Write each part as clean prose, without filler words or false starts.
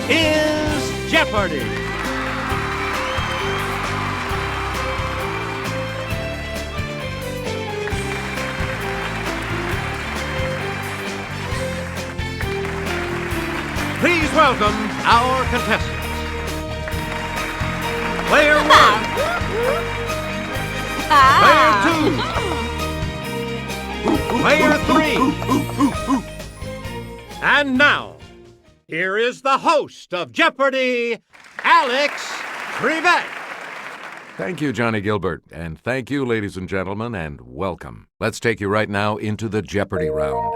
is Jeopardy! Please welcome our contestants. Player 1. Player 2. Player 3. And now, here is the host of Jeopardy, Alex Trebek. Thank you, Johnny Gilbert, and thank you, ladies and gentlemen, and welcome. Let's take you right now into the Jeopardy round.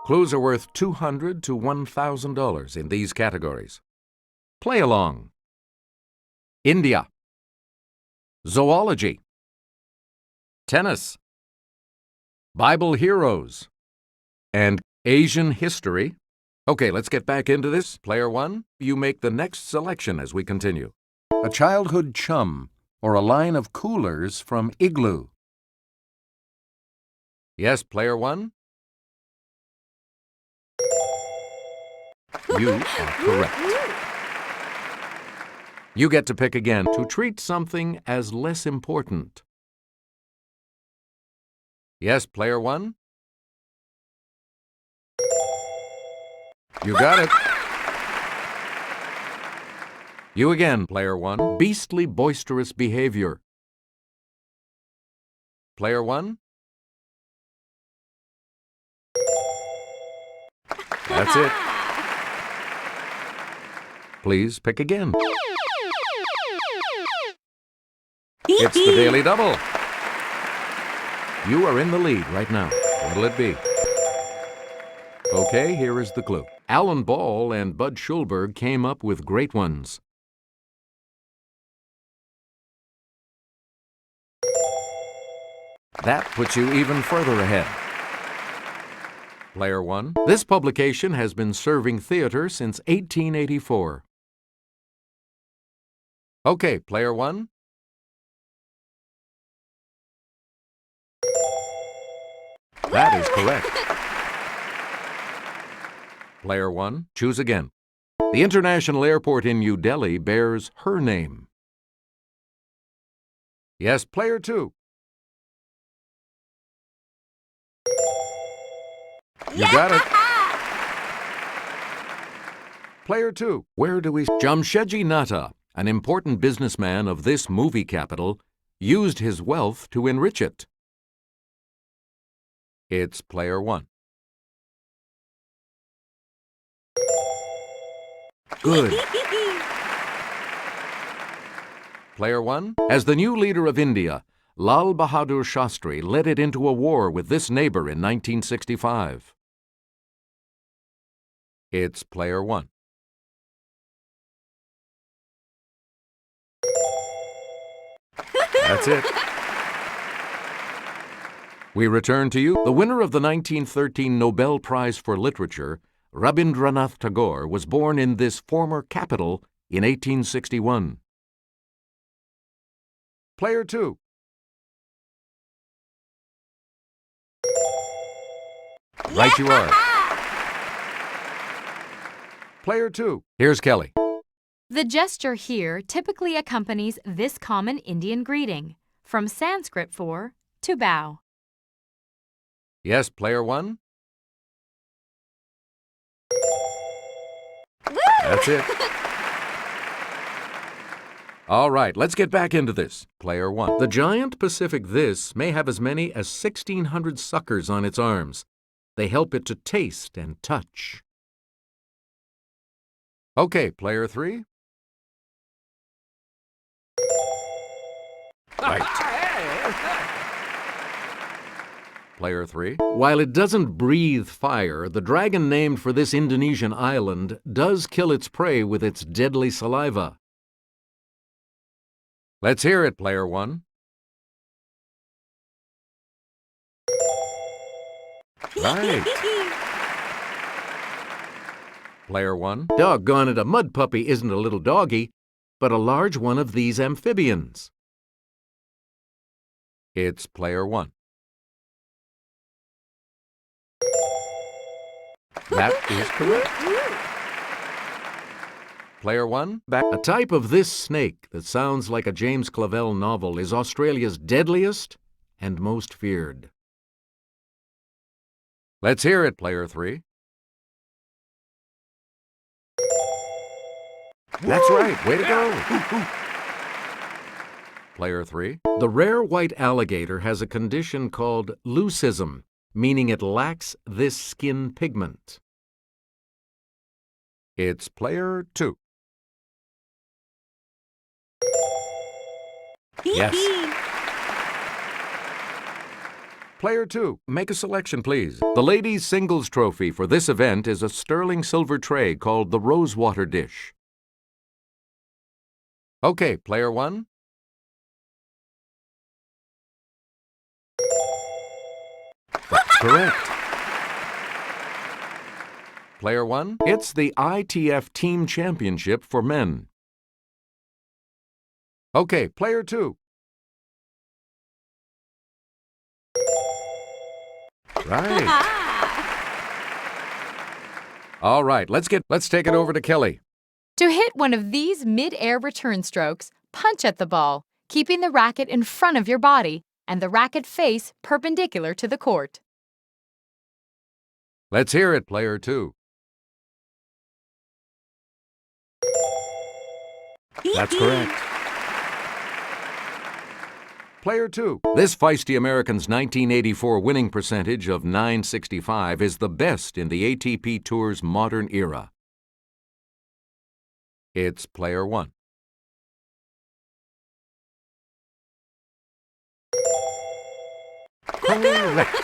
Clues are worth $200 to $1,000 in these categories. Play along. India. Zoology. Tennis. Bible heroes. And Asian history. Okay, let's get back into this. Player 1, you make the next selection as we continue. A childhood chum or a line of coolers from Igloo. Yes, Player 1? You are correct. You get to pick again to treat something as less important. Yes, Player 1? You got it. You again, Player 1. Beastly boisterous behavior. Player 1? That's it. Please pick again. It's the Daily Double. You are in the lead right now. What'll it be? Okay, here is the clue. Alan Ball and Bud Schulberg came up with great ones. That puts you even further ahead. Player 1. This publication has been serving theater since 1884. Okay, Player 1. That is correct. Player 1, choose again. The international airport in New Delhi bears her name. Yes, Player 2. You got it. Player 2, where do we... Jamshedji Natta, an important businessman of this movie capital, used his wealth to enrich it. It's Player 1. Good. Player 1, as the new leader of India, Lal Bahadur Shastri led it into a war with this neighbor in 1965. It's Player 1. That's it. We return to you. The winner of the 1913 Nobel Prize for Literature, Rabindranath Tagore, was born in this former capital in 1861. Player 2. Right you are. Player 2. Here's Kelly. The gesture here typically accompanies this common Indian greeting, from Sanskrit for to bow. Yes, Player 1. That's it. All right, let's get back into this. Player 1. The giant Pacific this may have as many as 1,600 suckers on its arms. They help it to taste and touch. Okay, Player 3. Right. Player 3. While it doesn't breathe fire, the dragon named for this Indonesian island does kill its prey with its deadly saliva. Let's hear it, Player 1. Right. Player 1. Doggone it, a mud puppy isn't a little doggy, but a large one of these amphibians. It's Player 1. That is correct. Player 1, back. A type of this snake that sounds like a James Clavell novel is Australia's deadliest and most feared. Let's hear it, Player 3. That's right. Way to go. Player 3. The rare white alligator has a condition called leucism, meaning it lacks this skin pigment. It's Player 2. Yes. Player 2, make a selection, please. The ladies' singles trophy for this event is a sterling silver tray called the Rosewater dish. Okay, Player 1. That's correct. Player 1, it's the ITF Team Championship for men. Okay, Player 2. Right. All right, let's take it over to Kelly. To hit one of these mid-air return strokes, punch at the ball, keeping the racket in front of your body and the racket face perpendicular to the court. Let's hear it, Player 2. That's correct. Player 2. This feisty American's 1984 winning percentage of .965 is the best in the ATP Tour's modern era. It's Player 1. Correct.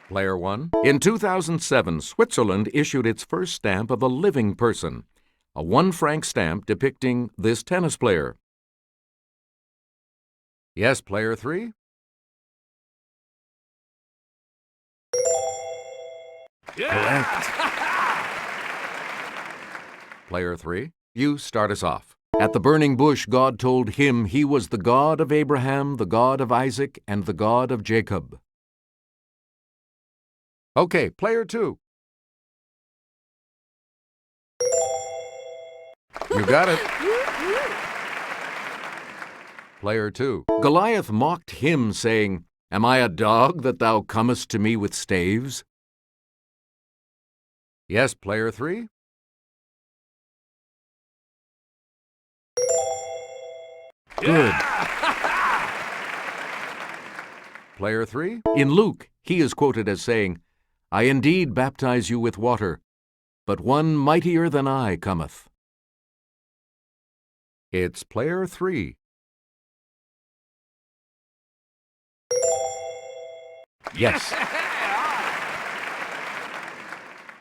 Player 1. In 2007, Switzerland issued its first stamp of a living person, a 1 franc stamp depicting this tennis player. Yes, Player 3? Correct. Player 3, you start us off. At the burning bush, God told him he was the God of Abraham, the God of Isaac, and the God of Jacob. Okay, Player 2. You got it. Player 2. Goliath mocked him, saying, "Am I a dog that thou comest to me with staves?" Yes, Player 3. Good. Player 3. In Luke, he is quoted as saying, "I indeed baptize you with water, but one mightier than I cometh." It's Player 3. Yes.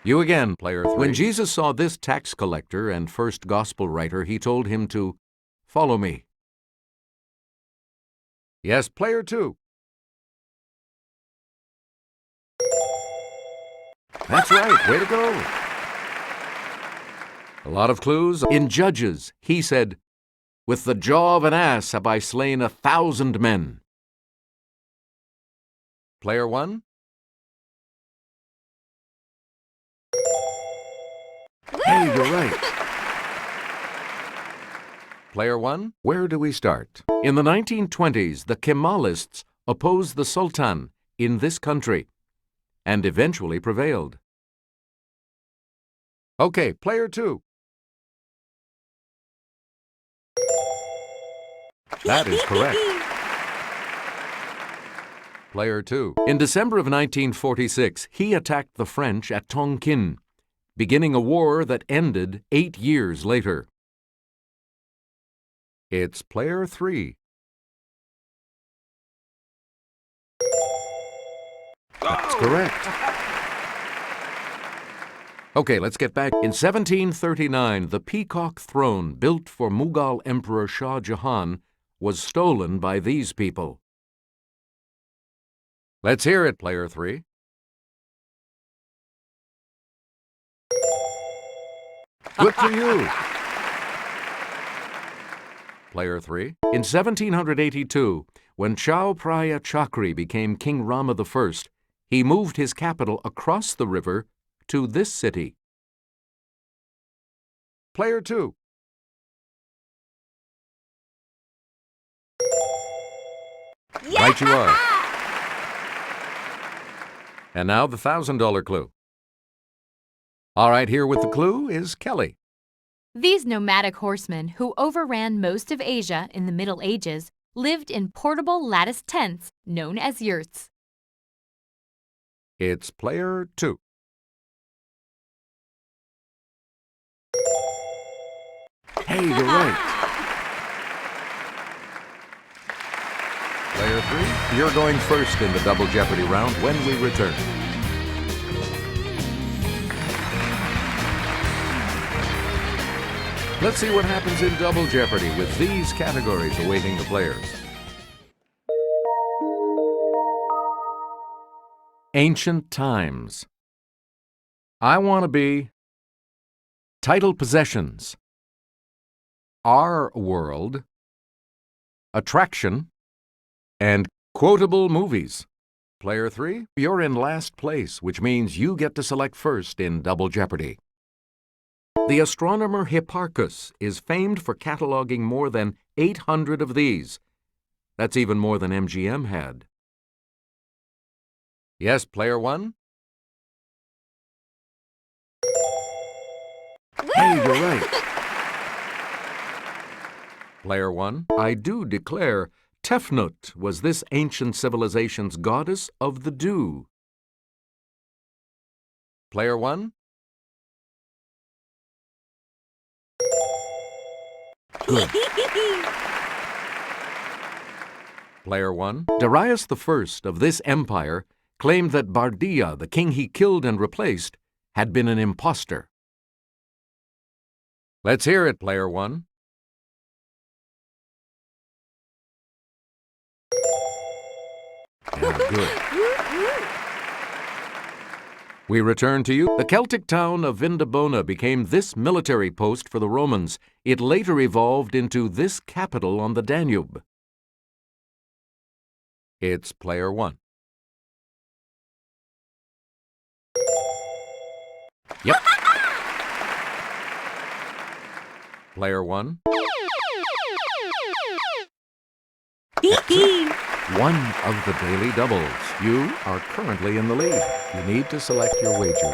You again, Player 3. When Jesus saw this tax collector and first gospel writer, he told him to follow me. Yes, Player 2. That's right. Way to go. A lot of clues. In Judges, he said, "With the jaw of an ass have I slain 1,000 men." Player 1. Hey, you're right. Player 1, where do we start? In the 1920s, the Kemalists opposed the Sultan in this country and eventually prevailed. Okay, Player 2. That is correct. Player 2. In December of 1946, he attacked the French at Tonkin, beginning a war that ended 8 years later. It's Player 3. That's correct. Okay, let's get back. In 1739, the Peacock Throne, built for Mughal Emperor Shah Jahan, was stolen by these people. Let's hear it, Player 3. Good for you. Player 3. In 1782, when Chao Phraya Chakri became King Rama I, he moved his capital across the river to this city. player 2. Right you are. And now the $1,000 clue. All right, here with the clue is Kelly. These nomadic horsemen who overran most of Asia in the Middle Ages lived in portable lattice tents known as yurts. It's player 2. Hey, you're right. Player 3, you're going first in the Double Jeopardy round when we return. Let's see what happens in Double Jeopardy with these categories awaiting the players. Ancient times. I want to be title possessions. Our world. Attraction. And quotable movies. Player 3, you're in last place, which means you get to select first in Double Jeopardy. The astronomer Hipparchus is famed for cataloging more than 800 of these. That's even more than MGM had. Yes, player 1? Hey, you're right. Player 1, I do declare Tefnut was this ancient civilization's goddess of the dew. Player 1? Good. Player 1, Darius I of this empire claimed that Bardia, the king he killed and replaced, had been an impostor. Let's hear it, player 1. Yeah, good. We return to you. The Celtic town of Vindobona became this military post for the Romans. It later evolved into this capital on the Danube. It's player 1. Yep. Player 1. One of the daily doubles. You are currently in the lead. You need to select your wager.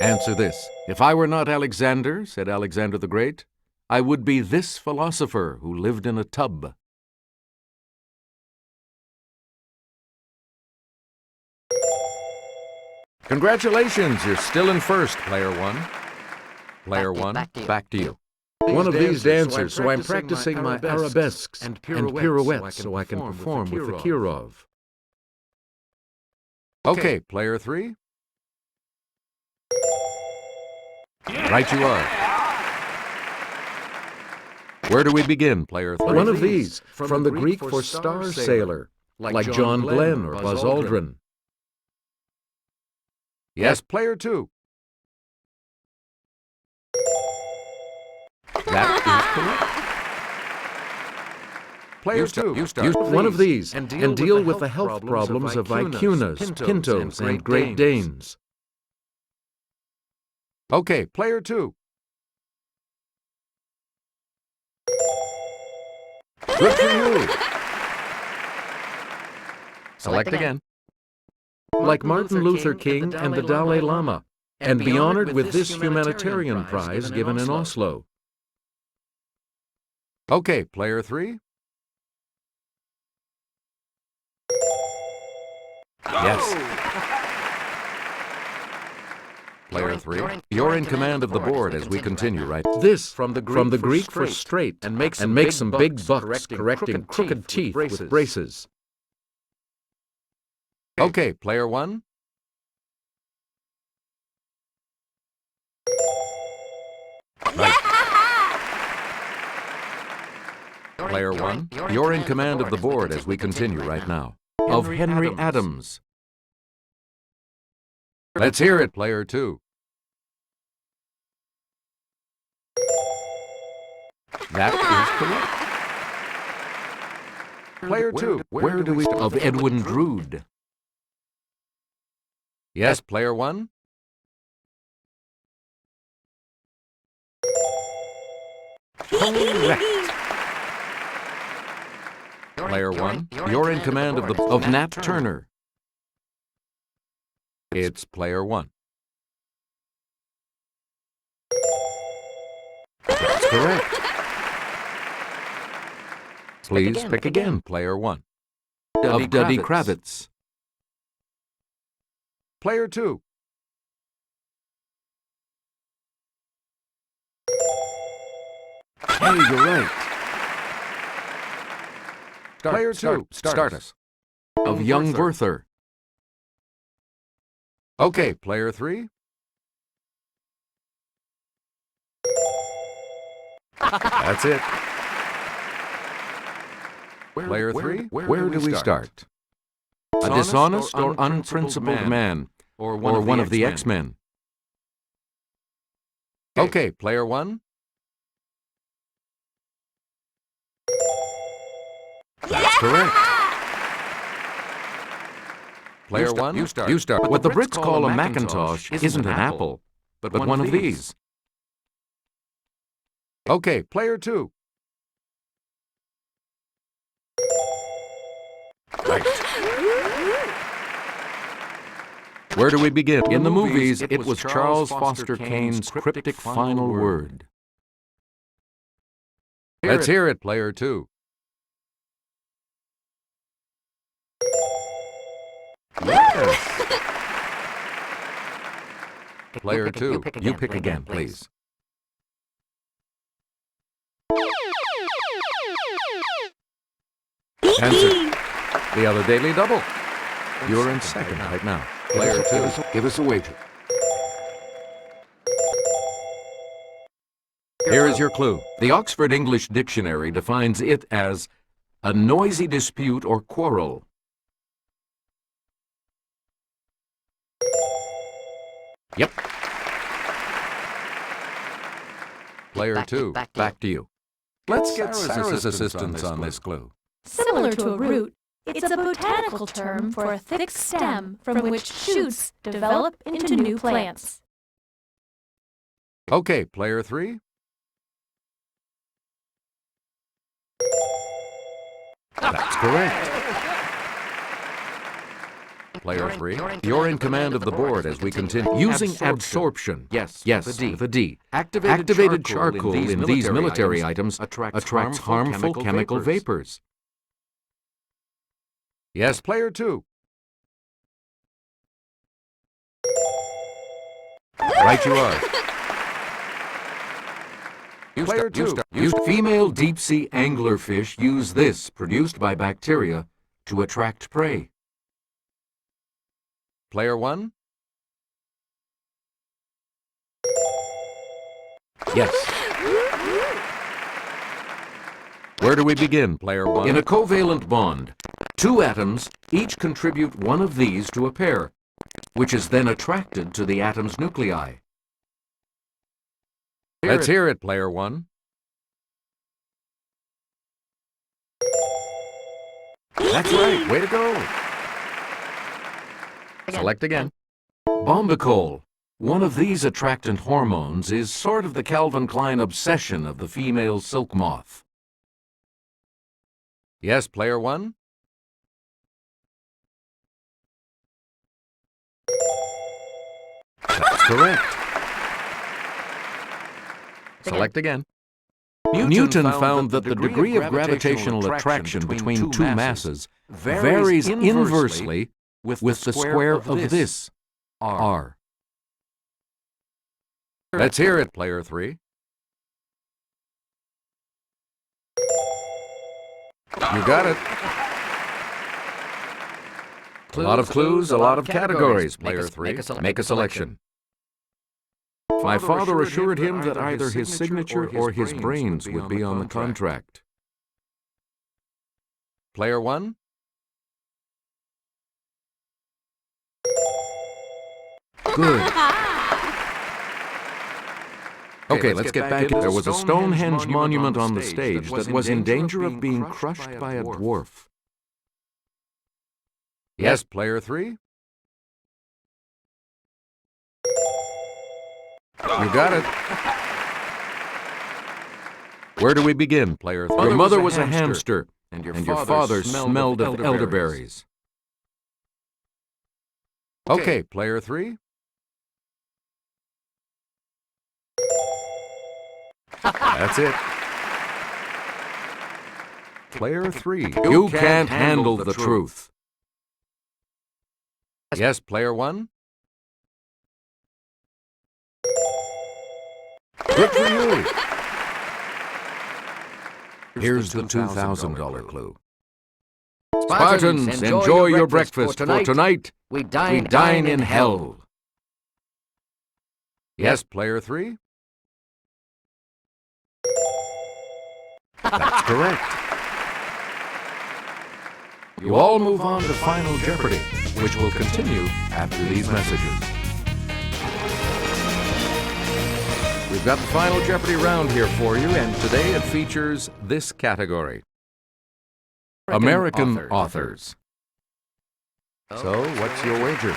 Answer this. If I were not Alexander, said Alexander the Great, I would be this philosopher who lived in a tub. Congratulations, you're still in first, player 1. Player 1, back to you. One of these dancers, so I'm practicing my arabesques and pirouettes so I can perform with the Kirov. Okay, player 3. Right you are. Where do we begin, player 3? One of these, from the Greek for star sailor, like John Glenn or Buzz Aldrin. Yes, player 2. That is correct. Player 2, you start. One of these, and deal with the health problems of vicunas, pintos, and Great Danes. Okay, player 2. Good for you. Select again. Like Martin Luther King and the Dalai Lama, and be honored with this humanitarian prize given in Oslo. Okay, player 3. Yes. Player 3, you're in command of the board as we continue, right? This, from the Greek for straight, and make some big bucks correcting crooked teeth with braces. Okay, player 1. Right. Player 1, you're in command of the board as we continue right now. Of Henry Adams. Let's hear it, player 2. That is correct. Player 2, where do we start? Of Edwin Drood. Yes, player 1. Correct. Player 1, you're in command of Nat Turner. It's Player 1. That's correct. Please pick again, Player 1. Of Debbie Kravitz. Player 2. Hey, you're right. Player 2, start us. Of Young Werther. Okay, Player 3. That's it. Player 3, where do we start? A dishonest or unprincipled man, or one of the X-Men. Okay, Player 1. That's correct. Player 1, you start. What the Brits call a Macintosh isn't an apple, but one of these. Okay, Player 2. Right. Where do we begin? In the movies, it was Charles Foster Kane's cryptic final word. Let's hear it, Player 2. Yes. Player 2, you pick again, please. Answer. The other Daily Double. You're in second right now. Player 2, give us a wager. Here is your clue. The Oxford English Dictionary defines it as a noisy dispute or quarrel. Yep. Player 2, back to you. Let's get Sarah's assistance on this clue. Similar to a root, it's a botanical term for a thick stem from which shoots develop into new plants. Okay, Player 3. That's correct. Player 3, you're in command of the board as we continue. Using absorption. Yes, with a D. Activated charcoal in these military items attracts harmful chemical vapors. Yes, Player 2. Right you are. Player 2. Female deep-sea anglerfish use this, produced by bacteria, to attract prey. Player 1. Yes. Where do we begin, Player 1? In a covalent bond, two atoms each contribute one of these to a pair, which is then attracted to the atom's nuclei. Let's hear it, Player 1. That's right. Way to go. Select again. Bombicol. One of these attractant hormones is sort of the Calvin Klein obsession of the female silk moth. Yes, Player 1. That's correct. Select again. Newton found that the degree of gravitational attraction between two masses varies inversely with the square of this, r. Let's hear it, Player 3. You got it. A lot of clues, a lot of categories, Player 3. Make a selection. My father assured him that either his signature or his brains would be on the contract. Player 1. Good. Okay, let's get back. There was a Stonehenge monument on the stage that was in danger of being crushed by a dwarf. Yes, Player 3. You got it. Where do we begin, player 3? Your mother was a hamster, and and your father smelled of elderberries. Okay, player 3. That's it. Player 3. You can't handle the truth. Yes, player 1. Good for you. Here's the $2,000 clue. Spartans, enjoy your breakfast, for tonight we dine in hell. Yes, player 3. That's correct. You all move on to Final Jeopardy, which will continue after these messages. We've got the Final Jeopardy round here for you, and today it features this category: American authors. So, what's your wager?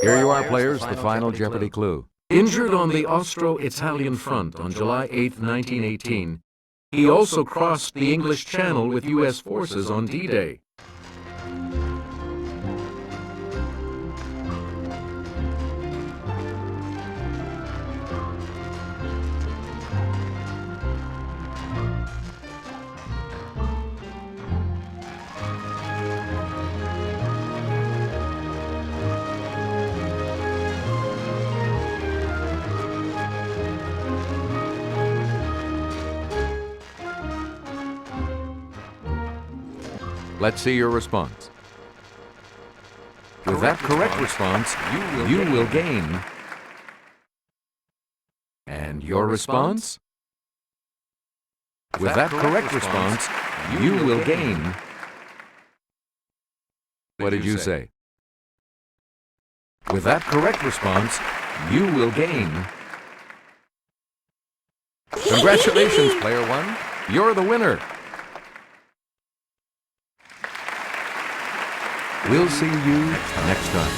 Here you are, players, the Final Jeopardy clue. Injured on the Austro-Italian front on July 8, 1918, he also crossed the English Channel with U.S. forces on D-Day. Let's see your response. With that correct response, you will gain. And your response? With that correct response, you will gain. What did you say? With that correct response, you will gain. Congratulations, player 1. You're the winner. We'll see you next time.